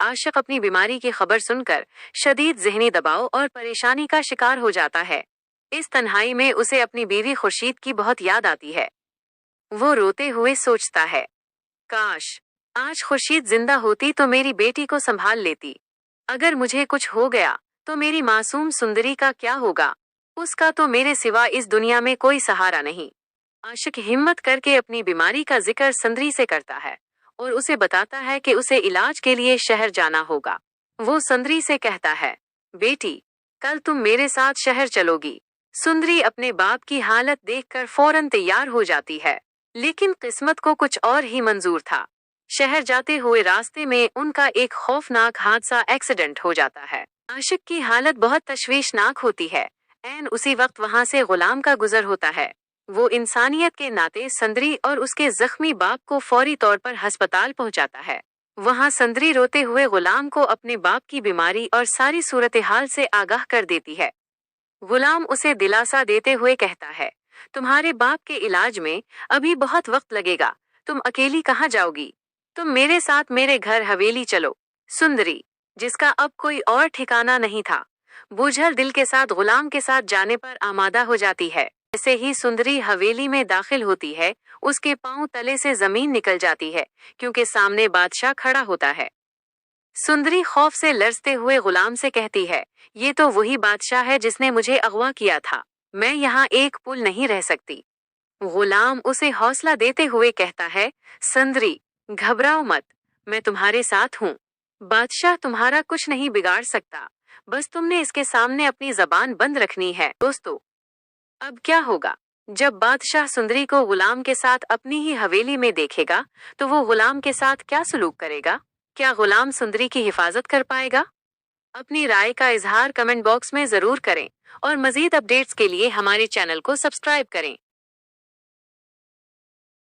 आशिक अपनी बीमारी की खबर सुनकर शदीद ज़हनी दबाव और परेशानी का शिकार हो जाता है। इस तन्हाई में उसे अपनी बीवी खुर्शीद की बहुत याद आती है। वो रोते हुए सोचता है, काश आज खुर्शीद जिंदा होती तो मेरी बेटी को संभाल लेती। अगर मुझे कुछ हो गया तो मेरी मासूम सुंदरी का क्या होगा? उसका तो मेरे सिवा इस दुनिया में कोई सहारा नहीं। आशिक हिम्मत करके अपनी बीमारी का जिक्र सुंदरी से करता है और उसे बताता है कि उसे इलाज के लिए शहर जाना होगा। वो सुंदरी से कहता है, बेटी, कल तुम मेरे साथ शहर चलोगी। सुंदरी अपने बाप की हालत देखकर फौरन तैयार हो जाती है, लेकिन किस्मत को कुछ और ही मंजूर था। शहर जाते हुए रास्ते में उनका एक खौफनाक हादसा एक्सीडेंट हो जाता है। आशिक की हालत बहुत तशवीशनाक होती है। ऐन उसी वक्त वहां से गुलाम का गुजर होता है। वो इंसानियत के नाते सुंदरी और उसके जख्मी बाप को फौरी तौर पर अस्पताल पहुंचाता है। वहां सुंदरी रोते हुए गुलाम को अपने बाप की बीमारी और सारी सूरत हाल से आगाह कर देती है। गुलाम उसे दिलासा देते हुए कहता है, तुम्हारे बाप के इलाज में अभी बहुत वक्त लगेगा। तुम अकेली कहाँ जाओगी? तुम मेरे साथ मेरे घर हवेली चलो। सुंदरी, जिसका अब कोई और ठिकाना नहीं था, बोझल दिल के साथ गुलाम के साथ जाने पर आमादा हो जाती है। जैसे ही सुंदरी हवेली में दाखिल होती है, उसके पांव तले से जमीन निकल जाती है, क्योंकि सामने बादशाह खड़ा होता है। सुंदरी खौफ से लरजते हुए गुलाम से कहती है, ये तो वही बादशाह है जिसने मुझे अगवा किया था। मैं यहाँ एक पुल नहीं रह सकती। गुलाम उसे हौसला देते हुए कहता है, सुंदरी, घबराओ मत, मैं तुम्हारे साथ हूँ। बादशाह तुम्हारा कुछ नहीं बिगाड़ सकता, बस तुमने इसके सामने अपनी जबान बंद रखनी है। दोस्तों, अब क्या होगा? जब बादशाह सुंदरी को गुलाम के साथ अपनी ही हवेली में देखेगा, तो वो गुलाम के साथ क्या सलूक करेगा? क्या गुलाम सुंदरी की हिफाजत कर पाएगा? अपनी राय का इजहार कमेंट बॉक्स में जरूर करें और मजीद अपडेट्स के लिए हमारे चैनल को सब्सक्राइब करें।